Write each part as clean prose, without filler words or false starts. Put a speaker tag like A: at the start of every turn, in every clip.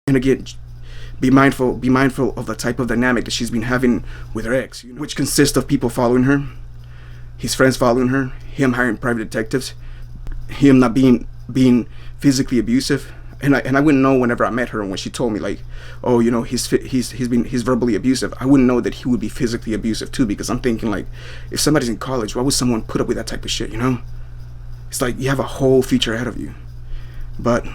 A: And again, be mindful of the type of dynamic that she's been having with her ex, which consists of people following her, his friends following her, him hiring private detectives, him not being physically abusive. And I wouldn't know whenever I met her, when she told me like, oh, he's verbally abusive. I wouldn't know that he would be physically abusive too, because I'm thinking like, if somebody's in college, why would someone put up with that type of shit? It's like you have a whole future ahead of you. But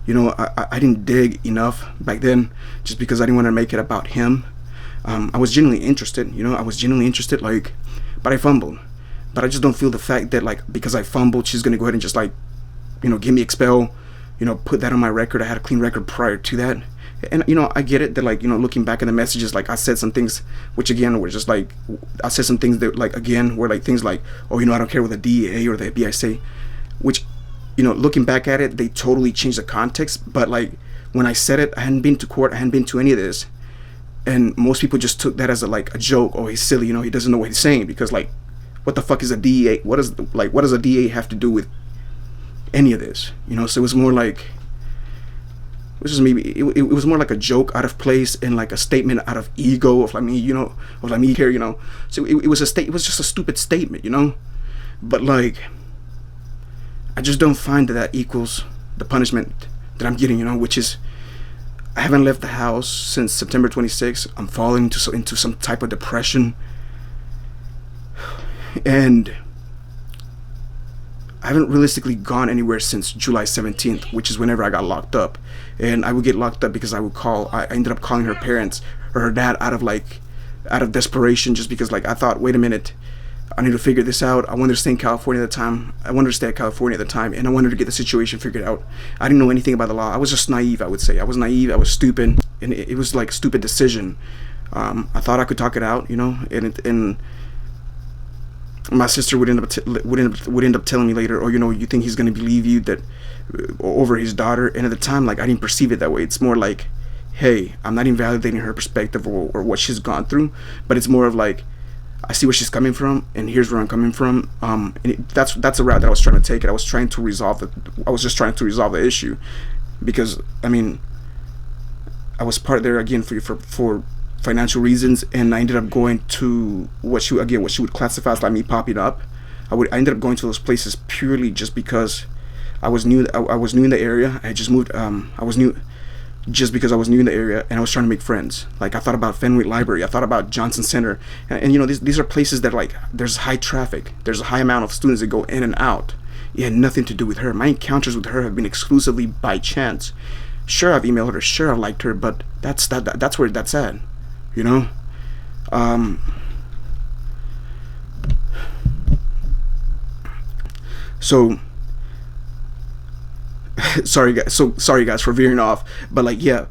A: I didn't dig enough back then, just because I didn't want to make it about him. I was genuinely interested, like, but I fumbled. But I just don't feel the fact that like, because I fumbled, she's gonna go ahead and just like, give me expel, put that on my record. I had a clean record prior to that. And I get it that like, looking back at the messages, like I said some things which again were just like, I said some things that like again were like things like, oh, I don't care what the DEA or the FBI say, which looking back at it, they totally changed the context. But like when I said it, I hadn't been to court, I hadn't been to any of this, and most people just took that as a joke. Oh, he's silly, he doesn't know what he's saying, because like, what the fuck is a DEA? What does a DEA have to do with any of this? So it was more like, it was more like a joke out of place, and like a statement out of ego of like me, of like me here, So it was just a stupid statement, But like, I just don't find that equals the punishment that I'm getting, which is, I haven't left the house since September 26th. I'm falling into some type of depression, and I haven't realistically gone anywhere since July 17th, which is whenever I got locked up. And I would get locked up because I ended up calling her parents or her dad out of desperation, just because like I thought, wait a minute, I need to figure this out. I wanted to stay in California at the time. And I wanted to get the situation figured out. I didn't know anything about the law. I was just naive, I would say. I was naive, I was stupid, and it was like a stupid decision. I thought I could talk it out, and my sister would end up telling me later, oh, you think he's going to believe you that over his daughter? And at the time, like, I didn't perceive it that way. It's more like, hey, I'm not invalidating her perspective or what she's gone through, but it's more of like, I see where she's coming from, and here's where I'm coming from. That's a route that I was trying to take. I was just trying to resolve the issue, because I mean, I was part there again for financial reasons, and I ended up going to what she would classify as like me popping up. I ended up going to those places purely just because I was new. I was new in the area. I had just moved. I was new just because I was new in the area, and I was trying to make friends. Like, I thought about Fenway Library, I thought about Johnson Center, and these are places that like, there's high traffic, there's a high amount of students that go in and out. It had nothing to do with her. My encounters with her have been exclusively by chance. Sure, I've emailed her, sure, I've liked her, but that's where that's at, So sorry guys for veering off, but like, yeah,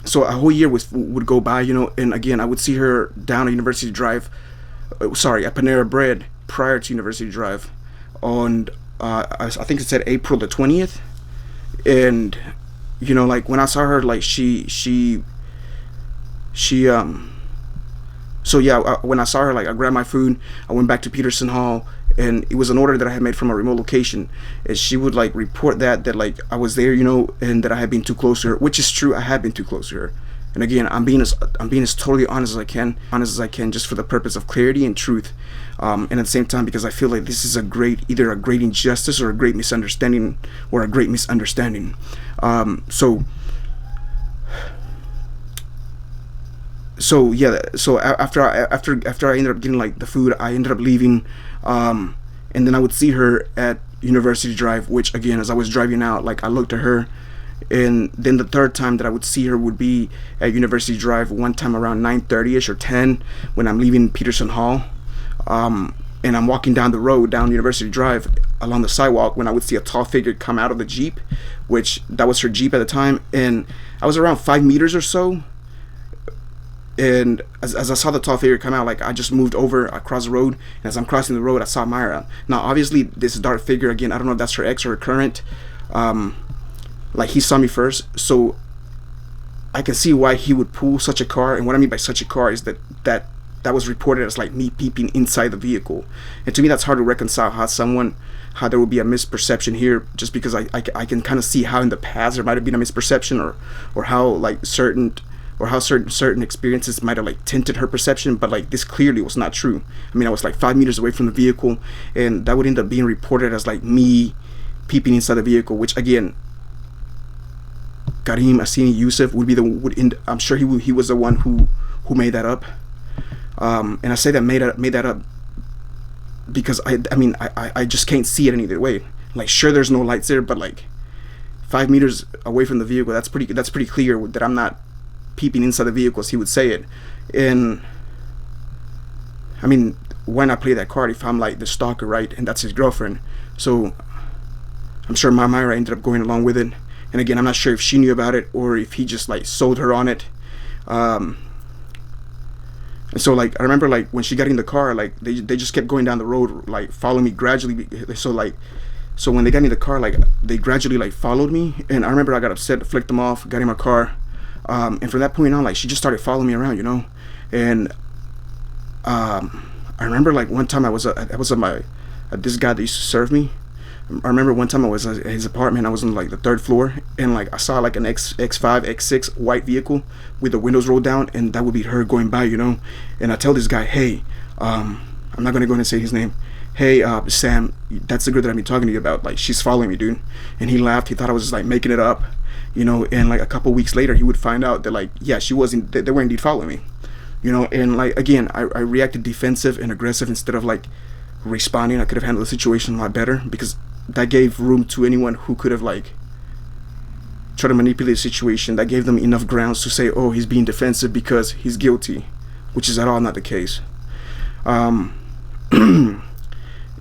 A: so a whole year would go by, and again, I would see her down at University Drive, at Panera Bread, prior to University Drive, on I think it said April the 20th, and like, when I saw her, like, when I saw her, like, I grabbed my food, I went back to Peterson Hall, and it was an order that I had made from a remote location, and she would like report that like I was there, and that I had been too close to her, which is true. I had been too close to her, and again, I'm being as totally honest as I can, just for the purpose of clarity and truth, and at the same time, because I feel like this is either a great injustice or a great misunderstanding, So after I ended up getting like the food, I ended up leaving, and then I would see her at University Drive, which again, as I was driving out, like, I looked at her, and then the third time that I would see her would be at University Drive, one time around 9:30ish or 10, when I'm leaving Peterson Hall, and I'm walking down the road down University Drive along the sidewalk, when I would see a tall figure come out of the Jeep, which that was her Jeep at the time, and I was around 5 meters or so. And as I saw the tall figure come out, like, I just moved over across the road, and as I'm crossing the road, I saw Myra. Now, obviously, this dark figure, again, I don't know if that's her ex or her current, like, he saw me first, so I can see why he would pull such a car. And what I mean by such a car is that that was reported as like me peeping inside the vehicle. And to me, that's hard to reconcile how there would be a misperception here, just because I can kind of see how in the past there might have been a misperception, or how like certain experiences might have like tinted her perception, but like this clearly was not true. I mean, I was like 5 meters away from the vehicle, and that would end up being reported as like me peeping inside the vehicle, which again, Karim Azimi Yusuf I'm sure he was the one who made that up. And I say that made that up because I just can't see it any other way. Like, sure, there's no lights there, but like 5 meters away from the vehicle, that's pretty clear that I'm not peeping inside the vehicle, as he would say it. And I mean, why not play that card if I'm like the stalker, right? And that's his girlfriend. So I'm sure Myra ended up going along with it. And again, I'm not sure if she knew about it or if he just like sold her on it. And so like I remember like when she got in the car, like they just kept going down the road, like following me gradually. So when they got in the car, like they gradually like followed me. And I remember I got upset, flicked them off, got in my car. And from that point on, like she just started following me around, you know. And I remember like one time I was at this guy that used to serve me. I remember one time I was at his apartment. I was on like the 3rd floor, and like I saw like an X5, X6 white vehicle with the windows rolled down, and that would be her going by, you know. And I tell this guy, hey, I'm not gonna go and say his name. Hey, Sam, that's the girl that I've been talking to you about. Like, she's following me, dude. And he laughed. He thought I was just like making it up, you know. And like a couple weeks later, he would find out that like, yeah, she wasn't. They were indeed following me, you know. And like again, I reacted defensive and aggressive instead of like responding. I could have handled the situation a lot better, because that gave room to anyone who could have like tried to manipulate the situation. That gave them enough grounds to say, oh, he's being defensive because he's guilty, which is at all not the case. And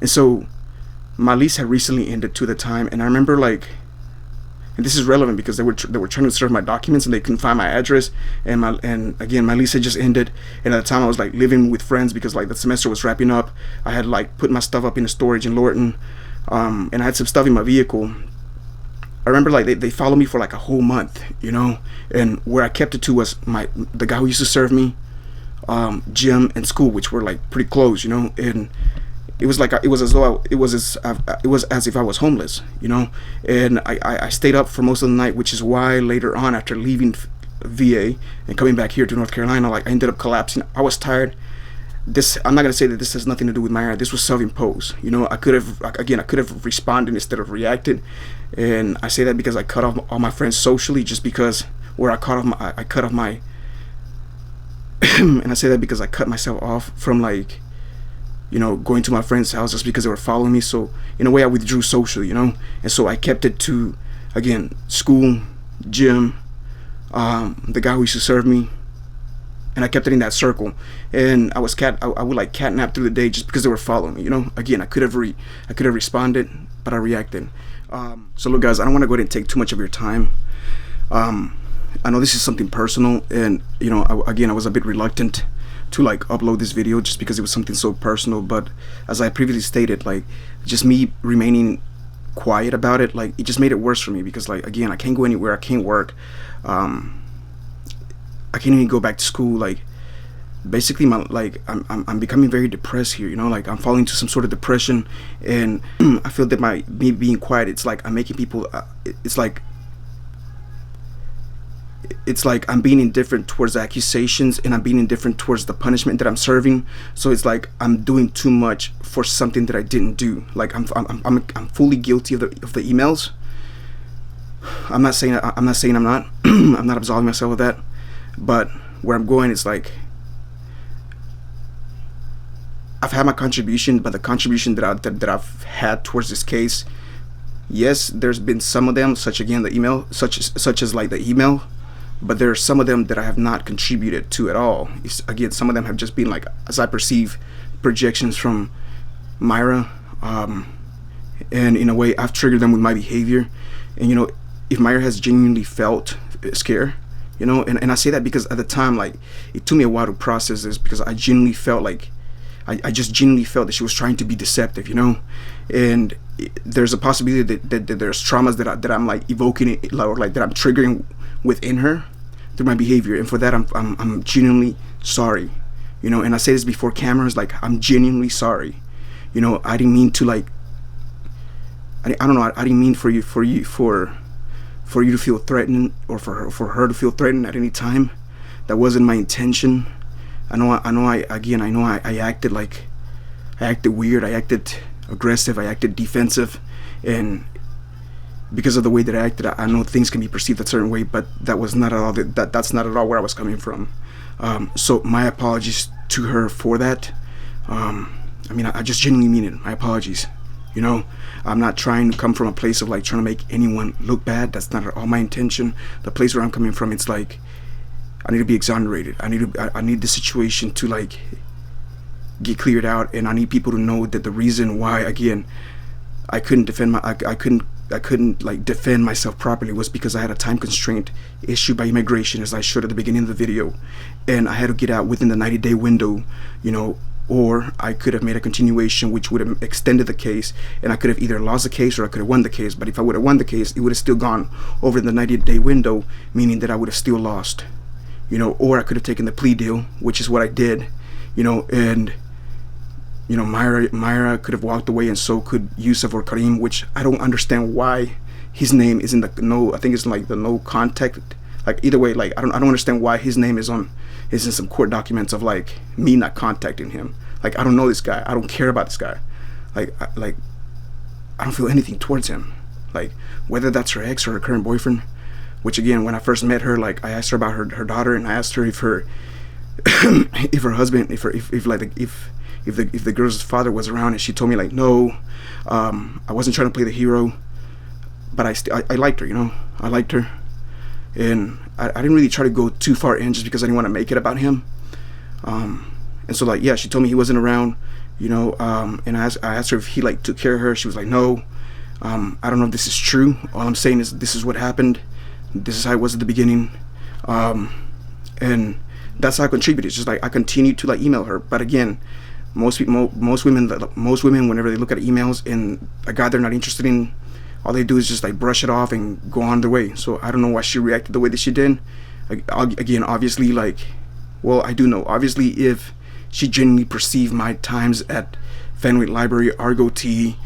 A: so my lease had recently ended to the time, and I remember like, and this is relevant because they were trying to serve my documents and they couldn't find my address, and again my lease had just ended, and at the time I was like living with friends because like the semester was wrapping up. I had like put my stuff up in the storage in Lorton. And I had some stuff in my vehicle. I remember like they followed me for like a whole month, you know, and where I kept it to was the guy who used to serve me, gym and school, which were like pretty close, you know. And it was like it was as if I was homeless, you know. And I stayed up for most of the night, which is why later on, after leaving VA and coming back here to North Carolina, like I ended up collapsing. I was tired. I'm not gonna say that this has nothing to do with Myra. This was self-imposed. You know, I could have responded instead of reacted, and I say that because I cut off all my friends socially, just because I cut off my, and I say that because I cut myself off from like, you know, going to my friends' house just because they were following me. So in a way, I withdrew socially, you know, and so I kept it to, again, school, gym, the guy who used to serve me. And I kept it in that circle, and I would like catnap through the day just because they were following me. You know, again, I could have responded, but I reacted. So look, guys, I don't want to go ahead and take too much of your time. I know this is something personal, and you know, I was a bit reluctant to like upload this video just because it was something so personal. But as I previously stated, like just me remaining quiet about it, like it just made it worse for me, because like again, I can't go anywhere, I can't work. I can't even go back to school. Like basically I'm becoming very depressed here, you know. Like I'm falling into some sort of depression, and I feel that me being quiet, it's like I'm making people it's like I'm being indifferent towards the accusations, and I'm being indifferent towards the punishment that I'm serving. So it's like I'm doing too much for something that I didn't do. Like I'm fully guilty of the emails. I'm not saying I'm not I'm not absolving myself of that. But where I'm going is like I've had my contribution, but the contribution that I've had towards this case, yes, there's been some of them, such as like the email, but there are some of them that I have not contributed to at all. Again, some of them have just been like, as I perceive, projections from Myra, and in a way I've triggered them with my behavior. And you know, if Myra has genuinely felt scared, you know, and I say that because at the time, like, it took me a while to process this, because I genuinely felt like I just genuinely felt that she was trying to be deceptive, you know. And there's a possibility that there's traumas that I'm like evoking, or like that I'm triggering within her through my behavior, and for that I'm genuinely sorry, you know. And I say this before cameras, like, I'm genuinely sorry, you know. I didn't mean to, like, I don't know, I didn't mean for you to feel threatened, or for her to feel threatened at any time. That wasn't my intention. I know I acted like, I acted weird, I acted aggressive, I acted defensive, and because of the way that I acted, I know things can be perceived a certain way, but that was not at all that's not at all where I was coming from. So my apologies to her for that. I mean, I just genuinely mean it. My apologies. You know, I'm not trying to come from a place of like trying to make anyone look bad. That's not at all my intention. The place where I'm coming from, it's like, I need to be exonerated. I need the situation to like get cleared out, and I need people to know that the reason why, again, I couldn't like defend myself properly was because I had a time constraint issued by immigration, as I showed at the beginning of the video, and I had to get out within the 90-day window, you know. Or I could have made a continuation which would have extended the case, and I could have either lost the case or I could have won the case. But if I would have won the case, it would have still gone over the 90-day window, meaning that I would have still lost, you know. Or I could have taken the plea deal, which is what I did, you know. And you know, Myra could have walked away, and so could Yusuf or Karim, which I don't understand why his name is in the no. I think it's like the no contact. Like, either way, like, I don't understand why his name is in some court documents of like me not contacting him. Like, I don't know this guy. I don't care about this guy. Like, I don't feel anything towards him. Like, whether that's her ex or her current boyfriend. Which, again, when I first met her, like, I asked her about her daughter, and I asked her if her if her husband, if the girl's father was around, and she told me like, no, I wasn't trying to play the hero, but I liked her, you know. I liked her. And I didn't really try to go too far in just because I didn't want to make it about him. And so, like, yeah, she told me he wasn't around, you know. And I asked her if he like took care of her. She was like, no. I don't know if this is true. All I'm saying is this is what happened. This is how it was at the beginning. And that's how I contributed. It's just like I continued to like email her. But again, most women, whenever they look at emails and a guy they're not interested in, all they do is just like brush it off and go on their way. So I don't know why she reacted the way that she did. Again, obviously, like, well, I do know. Obviously, if she genuinely perceived my times at Family Library, Argo T,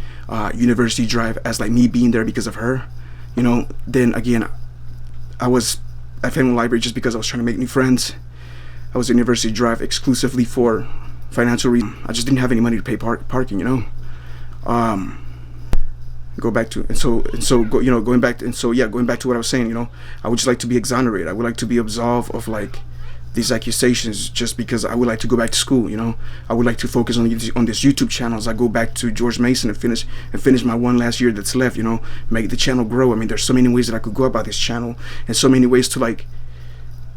A: University Drive as like me being there because of her, you know, then again, I was at Family Library just because I was trying to make new friends. I was at University Drive exclusively for financial reasons. I just didn't have any money to pay parking, you know. Going back to what I was saying, you know, I would just like to be exonerated. I would like to be absolved of like these accusations, just because I would like to go back to school, you know. I would like to focus on this YouTube channel as I go back to George Mason and finish my one last year that's left, you know, make the channel grow. I mean, there's so many ways that I could go about this channel, and so many ways to like,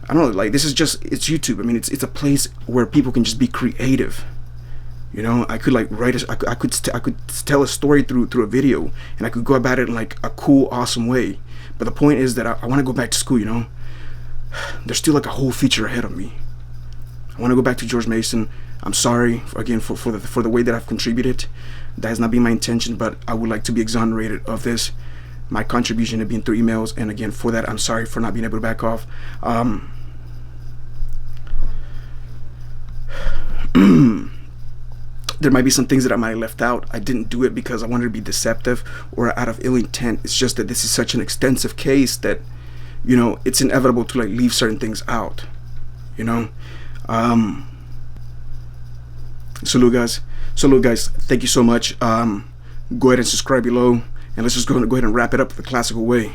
A: I don't know, like, this is just, it's YouTube. I mean, it's a place where people can just be creative. You know, I could like write I could tell a story through a video, and I could go about it in like a cool, awesome way. But the point is that I want to go back to school, you know. There's still like a whole future ahead of me. I want to go back to George Mason. I'm sorry again for the way that I've contributed. That has not been my intention, but I would like to be exonerated of this. My contribution had been through emails, and again, for that, I'm sorry for not being able to back off. There might be some things that I might have left out. I didn't do it because I wanted to be deceptive or out of ill intent. It's just that this is such an extensive case that, you know, it's inevitable to like leave certain things out, you know. So look guys, thank you so much. Go ahead and subscribe below, and let's just go ahead and wrap it up the classical way.